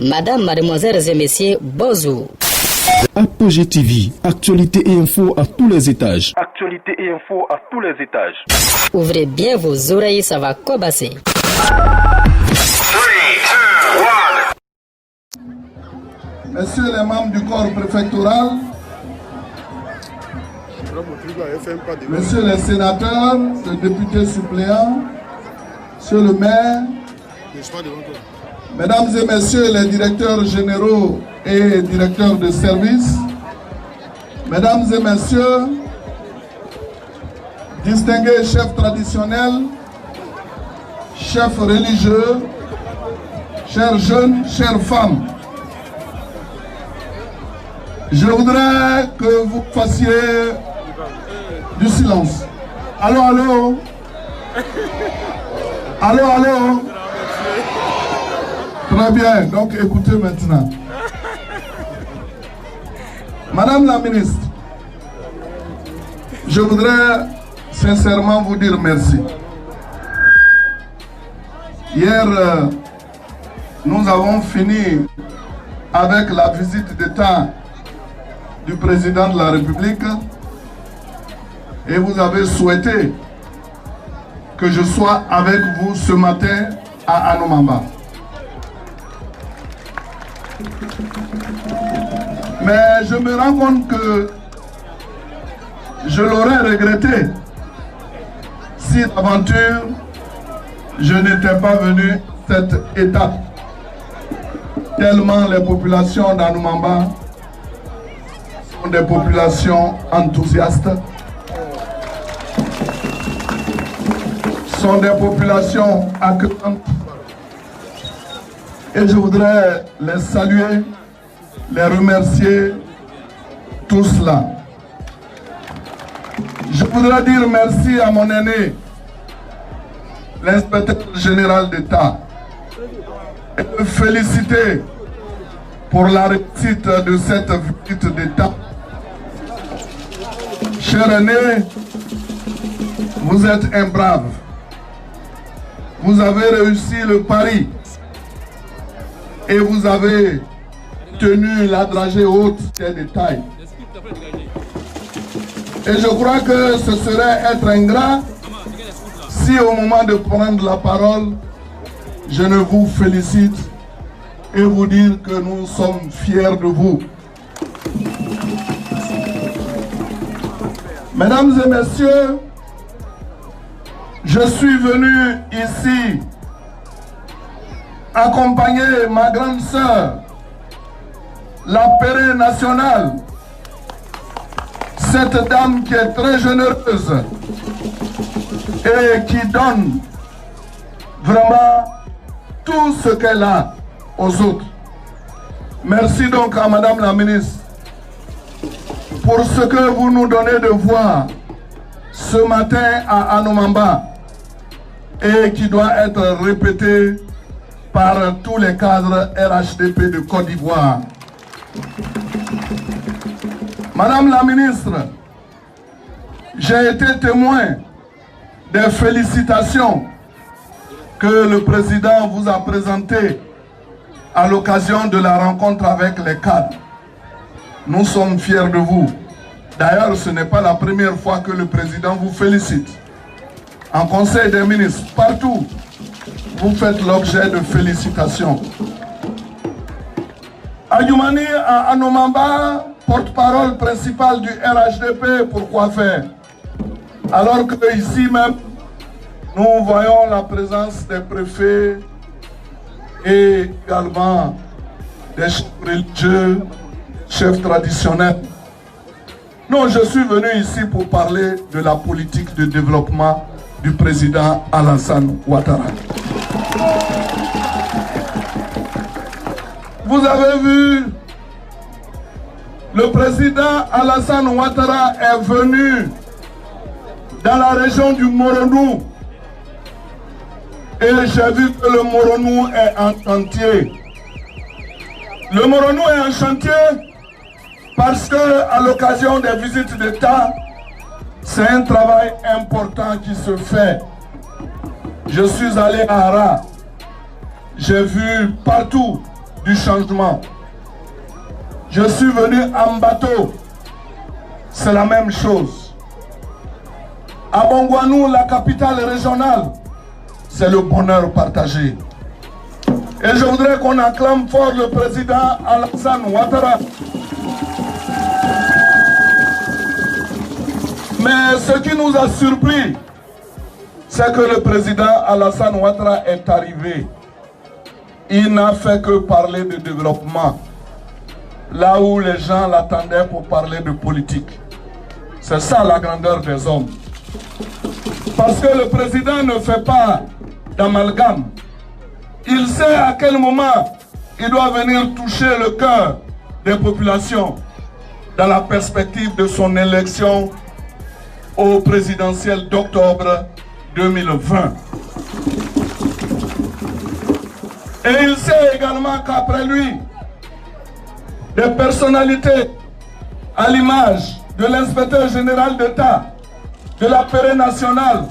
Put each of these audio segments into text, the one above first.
Madame, mademoiselles et messieurs, bonjour. Apogée TV, actualité et info à tous les étages. Actualité et info à tous les étages. Ouvrez bien vos oreilles, ça va cobasser. 3, 2, 1. Messieurs les membres du corps préfectoral, messieurs les sénateurs, les députés suppléants, monsieur le maire, mesdames et messieurs les directeurs généraux et directeurs de service, mesdames et messieurs, distingués chefs traditionnels, chefs religieux, chers jeunes, chères femmes, je voudrais que vous fassiez du silence. Allô, allô? Allô, allô? Très bien, donc écoutez maintenant. Madame la ministre, je voudrais sincèrement vous dire merci. Hier, nous avons fini avec la visite d'État du président de la République et vous avez souhaité que je sois avec vous ce matin à Anomamba. Mais je me rends compte que je l'aurais regretté si d'aventure je n'étais pas venu cette étape. Tellement les populations d'Anomamba sont des populations enthousiastes, sont des populations accueillantes et je voudrais les saluer, les remercier, tous là. Je voudrais dire merci à mon aîné, l'inspecteur général d'État, et le féliciter pour la réussite de cette visite d'État. Cher aîné, vous êtes un brave. Vous avez réussi le pari et vous avez tenu la dragée haute des détails. Et je crois que ce serait être ingrat si au moment de prendre la parole, je ne vous félicite et vous dire que nous sommes fiers de vous. Mesdames et messieurs, je suis venu ici accompagner ma grande sœur, la Pérée nationale, cette dame qui est très généreuse et qui donne vraiment tout ce qu'elle a aux autres. Merci donc à Madame la ministre pour ce que vous nous donnez de voir ce matin à Anomamba et qui doit être répété par tous les cadres RHDP de Côte d'Ivoire. Madame la ministre, j'ai été témoin des félicitations que le président vous a présentées à l'occasion de la rencontre avec les cadres. Nous sommes fiers de vous. D'ailleurs, ce n'est pas la première fois que le président vous félicite. En Conseil des ministres, partout, vous faites l'objet de félicitations. Adjoumani à Anomamba, porte-parole principal du RHDP, pourquoi faire? Alors que ici même, nous voyons la présence des préfets et également des chefs religieux, chefs traditionnels. Non, je suis venu ici pour parler de la politique de développement du président Alassane Ouattara. Vous avez vu, le président Alassane Ouattara est venu dans la région du Moronou et j'ai vu que le Moronou est en chantier. Le Moronou est en chantier parce que à l'occasion des visites d'État, c'est un travail important qui se fait. Je suis allé à Ara, j'ai vu partout du changement. Je suis venu en bateau, c'est la même chose. À Bongouanou, la capitale régionale, c'est le bonheur partagé. Et je voudrais qu'on acclame fort le président Alassane Ouattara. Mais ce qui nous a surpris, c'est que le président Alassane Ouattara est arrivé. Il n'a fait que parler de développement, là où les gens l'attendaient pour parler de politique. C'est ça la grandeur des hommes. Parce que le président ne fait pas d'amalgame. Il sait à quel moment il doit venir toucher le cœur des populations dans la perspective de son élection au présidentiel d'octobre 2020. Et il sait également qu'après lui, des personnalités à l'image de l'inspecteur général d'État, de la Péré nationale,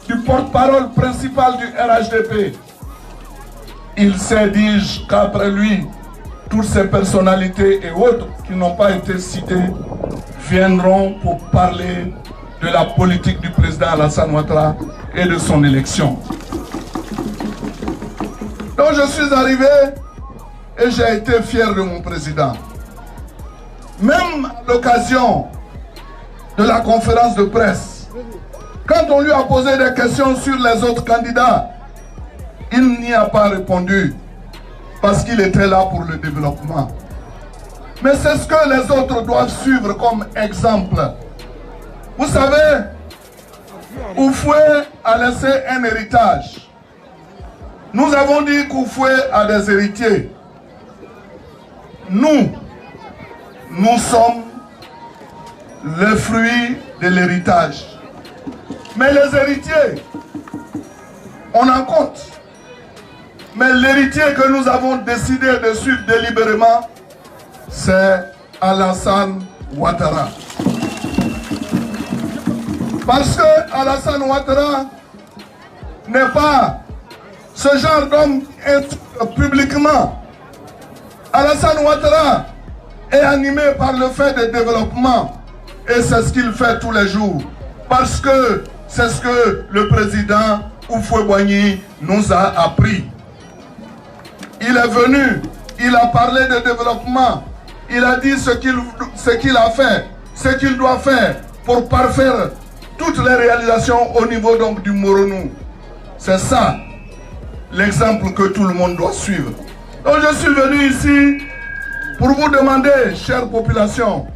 du porte-parole principal du RHDP, il sait, dis-je, qu'après lui, toutes ces personnalités et autres qui n'ont pas été citées viendront pour parler de la politique du président Alassane Ouattara et de son élection. Donc je suis arrivé et j'ai été fier de mon président. Même à l'occasion de la conférence de presse, quand on lui a posé des questions sur les autres candidats, il n'y a pas répondu parce qu'il était là pour le développement. Mais c'est ce que les autres doivent suivre comme exemple. Vous savez, Oufoué a laissé un héritage. Nous avons dit qu'Oufoué a des héritiers. Nous sommes le fruit de l'héritage. Mais les héritiers, on en compte. Mais l'héritier que nous avons décidé de suivre délibérément, c'est Alassane Ouattara. Parce que Alassane Ouattara n'est pas ce genre d'homme qui insulte publiquement. Alassane Ouattara est animé par le fait de développement et c'est ce qu'il fait tous les jours. Parce que c'est ce que le président Houphouët-Boigny nous a appris. Il est venu, il a parlé de développement, il a dit ce qu'il a fait, ce qu'il doit faire pour parfaire toutes les réalisations au niveau donc du Moronou. C'est ça l'exemple que tout le monde doit suivre. Donc je suis venu ici pour vous demander, chère population,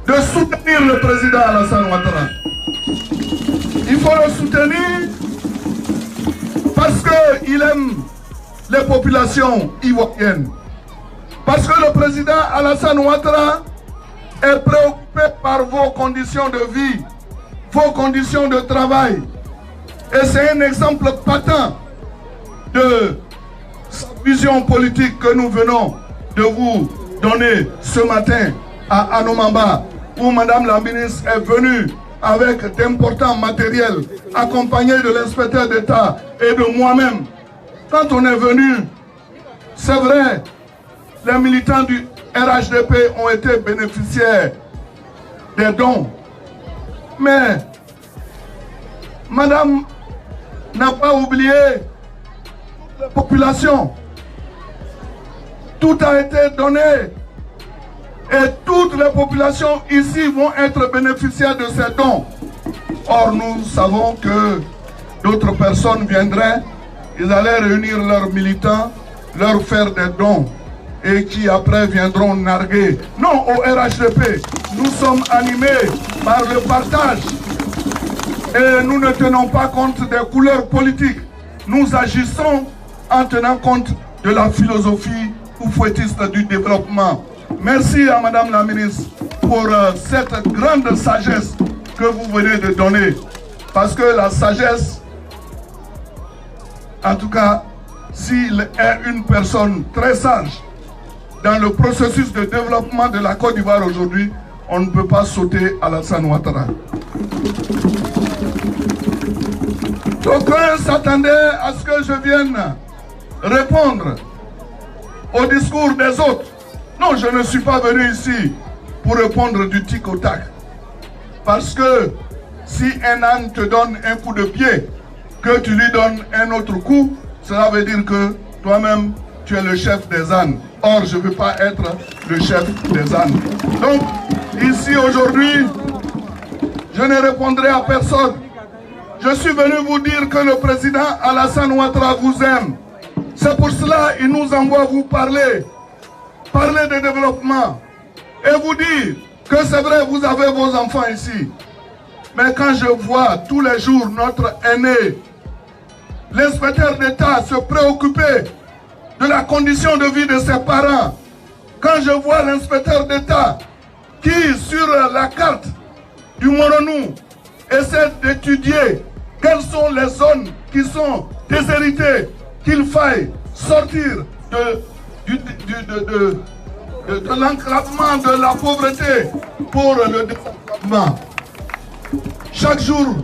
de soutenir le président Alassane Ouattara. Il faut le soutenir parce qu'il aime les populations ivoiriennes. Parce que le président Alassane Ouattara est préoccupé par vos conditions de vie, vos conditions de travail. Et c'est un exemple patent de sa vision politique que nous venons de vous donner ce matin à Anomamba, où Madame la ministre est venue avec d'importants matériels, accompagnée de l'inspecteur d'État et de moi-même. Quand on est venu, c'est vrai, les militants du RHDP ont été bénéficiaires des dons. Mais Madame n'a pas oublié la population. Tout a été donné et toutes les populations ici vont être bénéficiaires de ces dons. Or, nous savons que d'autres personnes viendraient, ils allaient réunir leurs militants, leur faire des dons et qui après viendront narguer. Non, au RHDP, nous sommes animés par le partage et nous ne tenons pas compte des couleurs politiques. Nous agissons en tenant compte de la philosophie oufouettiste du développement. Merci à Madame la ministre pour cette grande sagesse que vous venez de donner. Parce que la sagesse, en tout cas, s'il est une personne très sage dans le processus de développement de la Côte d'Ivoire aujourd'hui, on ne peut pas sauter Alassane Ouattara. D'aucuns s'attendaient à ce que je vienne répondre au discours des autres. Non, je ne suis pas venu ici pour répondre du tic au tac. Parce que si un âne te donne un coup de pied, que tu lui donnes un autre coup, cela veut dire que toi-même, tu es le chef des ânes. Or, je ne veux pas être le chef des ânes. Donc, ici aujourd'hui, je ne répondrai à personne. Je suis venu vous dire que le président Alassane Ouattara vous aime. C'est pour cela qu'il nous envoie vous parler de développement et vous dire que c'est vrai, vous avez vos enfants ici. Mais quand je vois tous les jours notre aîné, l'inspecteur d'État se préoccuper de la condition de vie de ses parents, quand je vois l'inspecteur d'État qui, sur la carte du Moronou, essaie d'étudier quelles sont les zones qui sont déshéritées, qu'il faille sortir de l'enclavement de la pauvreté pour le développement. Chaque jour,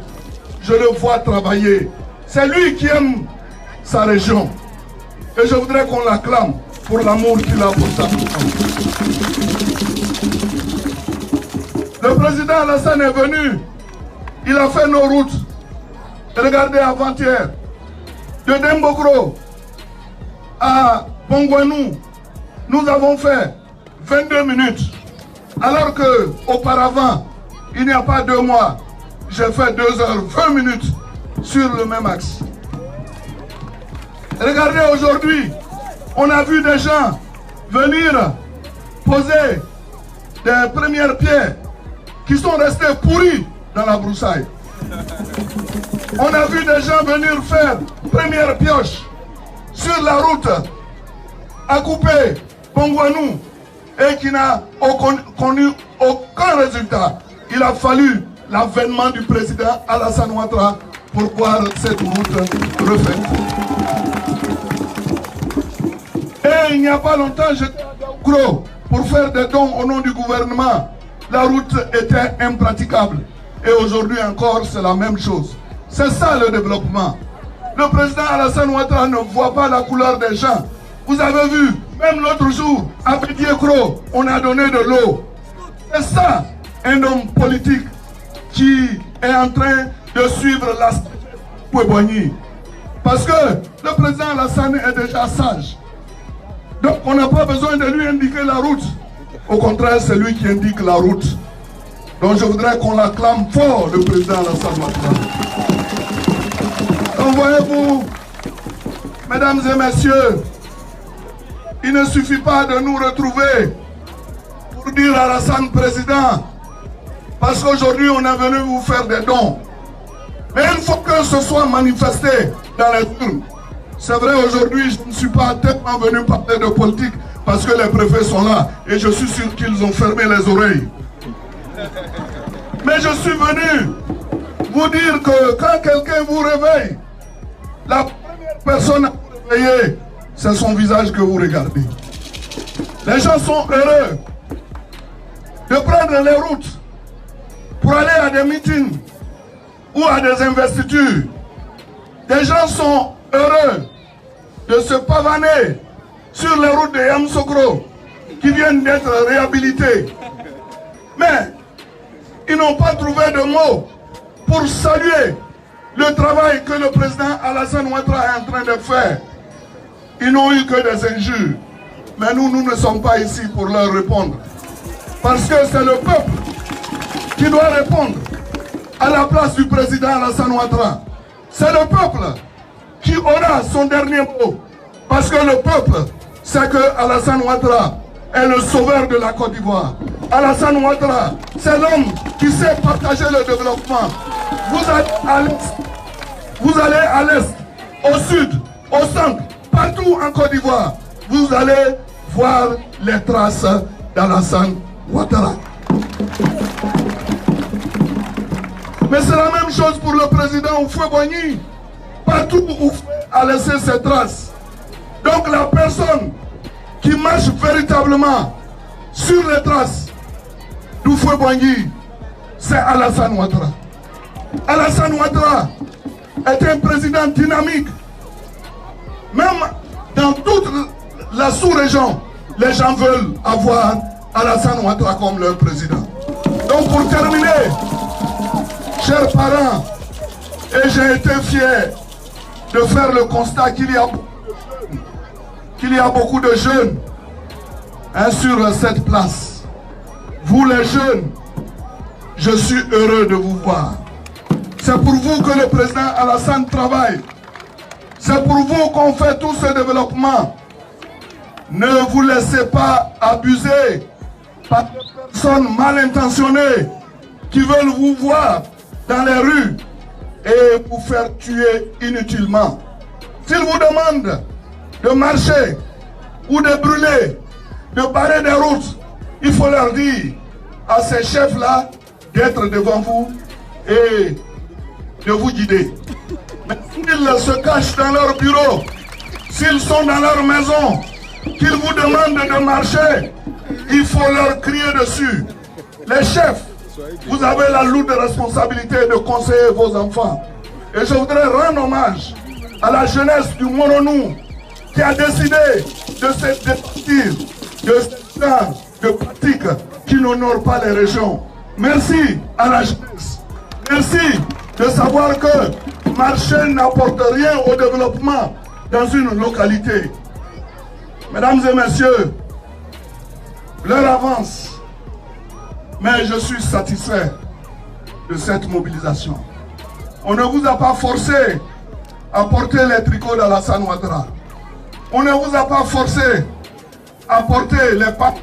je le vois travailler. C'est lui qui aime sa région. Et je voudrais qu'on l'acclame pour l'amour qu'il a pour sa région. Le président Alassane est venu. Il a fait nos routes. Regardez avant-hier. De Dembokro à Bongouanou, nous avons fait 22 minutes. Alors qu'auparavant, il n'y a pas 2 mois, j'ai fait 2 heures 20 minutes sur le même axe. Regardez aujourd'hui, on a vu des gens venir poser des premières pierres qui sont restées pourries dans la broussaille. On a vu des gens venir faire première pioche sur la route à couper Bongouanou et qui n'a connu aucun résultat. Il a fallu l'avènement du président Alassane Ouattara pour voir cette route refaite. Et il n'y a pas longtemps, j'étais à Gros pour faire des dons au nom du gouvernement. La route était impraticable. Et aujourd'hui encore, c'est la même chose. C'est ça le développement. Le président Alassane Ouattara ne voit pas la couleur des gens. Vous avez vu, même l'autre jour, à Pédiécro, on a donné de l'eau. C'est ça, un homme politique qui est en train de suivre la Pouébogny. Parce que le président Alassane est déjà sage. Donc on n'a pas besoin de lui indiquer la route. Au contraire, c'est lui qui indique la route. Donc je voudrais qu'on l'acclame fort, le président Alassane Ouattara. Donc voyez-vous, mesdames et messieurs, il ne suffit pas de nous retrouver pour dire à Alassane président, parce qu'aujourd'hui on est venu vous faire des dons. Mais il faut que ce soit manifesté dans les urnes. C'est vrai, aujourd'hui je ne suis pas tellement venu parler de politique parce que les préfets sont là et je suis sûr qu'ils ont fermé les oreilles. Mais je suis venu vous dire que quand quelqu'un vous réveille, la première personne à vous réveiller, c'est son visage que vous regardez. Les gens sont heureux de prendre les routes pour aller à des meetings ou à des investitures. Des gens sont heureux de se pavaner sur les routes de Yamoussoukro qui viennent d'être réhabilitées. Mais ils n'ont pas trouvé de mots pour saluer le travail que le président Alassane Ouattara est en train de faire. Ils n'ont eu que des injures. Mais nous ne sommes pas ici pour leur répondre. Parce que c'est le peuple qui doit répondre à la place du président Alassane Ouattara. C'est le peuple qui aura son dernier mot. Parce que le peuple sait que Alassane Ouattara est le sauveur de la Côte d'Ivoire. Alassane Ouattara, c'est l'homme qui sait partager le développement. Vous allez à l'est, vous allez à l'est, au sud, au centre, partout en Côte d'Ivoire. Vous allez voir les traces d'Alassane Ouattara. Mais c'est la même chose pour le président Houphouët-Boigny. Partout où Houphouët a laissé ses traces. Donc la personne qui marche véritablement sur les traces d'Houphouët-Boigny, c'est Alassane Ouattara. Alassane Ouattara est un président dynamique. Même dans toute la sous-région, les gens veulent avoir Alassane Ouattara comme leur président. Donc pour terminer, chers parents, et j'ai été fier de faire le constat qu'il y a beaucoup de jeunes sur cette place. Vous les jeunes, je suis heureux de vous voir. C'est pour vous que le président Alassane travaille. C'est pour vous qu'on fait tout ce développement. Ne vous laissez pas abuser par des personnes mal intentionnées qui veulent vous voir dans les rues et vous faire tuer inutilement. S'ils vous demandent de marcher ou de brûler, de barrer des routes, il faut leur dire à ces chefs-là d'être devant vous et de vous guider. Mais s'ils se cachent dans leur bureau, s'ils sont dans leur maison, qu'ils vous demandent de marcher, il faut leur crier dessus. Les chefs, vous avez la lourde responsabilité de conseiller vos enfants. Et je voudrais rendre hommage à la jeunesse du Moronou qui a décidé de se départir de ce genre de pratiques qui n'honorent pas les régions. Merci à la jeunesse. Merci de savoir que marcher n'apporte rien au développement dans une localité. Mesdames et messieurs, l'heure avance, mais je suis satisfait de cette mobilisation. On ne vous a pas forcé à porter les tricots d'Alassane Ouattara. On ne vous a pas forcé à porter les pattes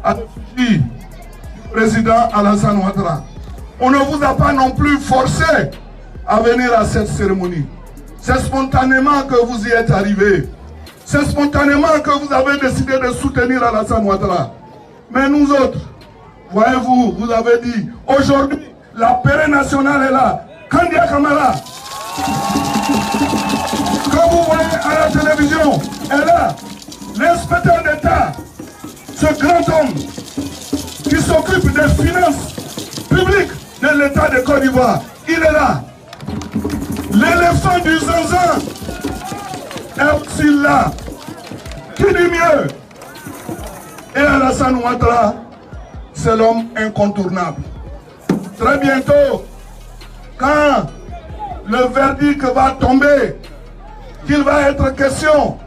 à l'effigie du président Alassane Ouattara. On ne vous a pas non plus forcé à venir à cette cérémonie. C'est spontanément que vous y êtes arrivés. C'est spontanément que vous avez décidé de soutenir Alassane Ouattara. Mais nous autres, voyez-vous, vous avez dit, aujourd'hui, la paix nationale est là. Kandia Kamara, que vous voyez à la télévision, est là. L'inspecteur d'État, ce grand homme qui s'occupe des finances publiques de l'État de Côte d'Ivoire, il est là. L'éléphant du Zanzan est aussi là. Qui dit mieux? Et Alassane Ouattara, c'est l'homme incontournable. Très bientôt, quand le verdict va tomber, qu'il va être question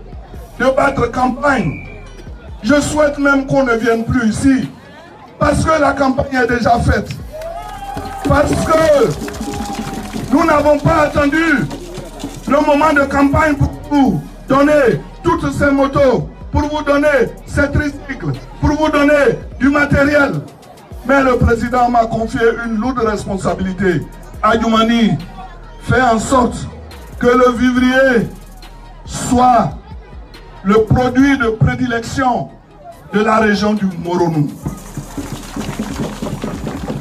de battre campagne, je souhaite même qu'on ne vienne plus ici, parce que la campagne est déjà faite. Parce que nous n'avons pas attendu le moment de campagne pour vous donner toutes ces motos, pour vous donner ces tricycles, pour vous donner du matériel. Mais le président m'a confié une lourde responsabilité. Adjoumani, fait en sorte que le vivrier soit le produit de prédilection de la région du Moronou.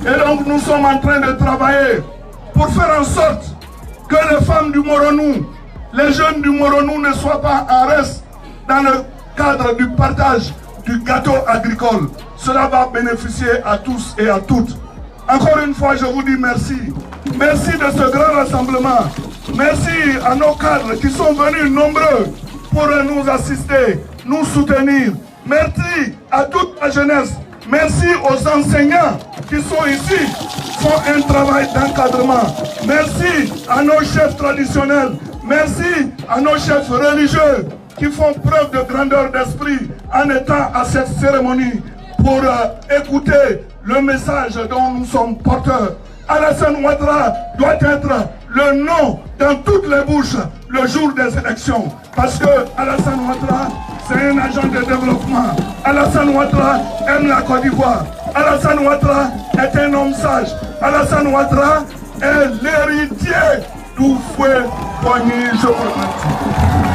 Et donc nous sommes en train de travailler pour faire en sorte que les femmes du Moronou, les jeunes du Moronou ne soient pas en reste dans le cadre du partage du gâteau agricole. Cela va bénéficier à tous et à toutes. Encore une fois, je vous dis merci. Merci de ce grand rassemblement. Merci à nos cadres qui sont venus nombreux pour nous assister, nous soutenir. Merci à toute la jeunesse. Merci aux enseignants qui sont ici, font un travail d'encadrement. Merci à nos chefs traditionnels. Merci à nos chefs religieux qui font preuve de grandeur d'esprit en étant à cette cérémonie pour écouter le message dont nous sommes porteurs. Alassane Ouattara doit être le nom dans toutes les bouches le jour des élections. Parce que Alassane Ouattara, c'est un agent de développement. Alassane Ouattara aime la Côte d'Ivoire. Alassane Ouattara est un homme sage. Alassane Ouattara est l'héritier du fouet Boigny. Je vous remercie.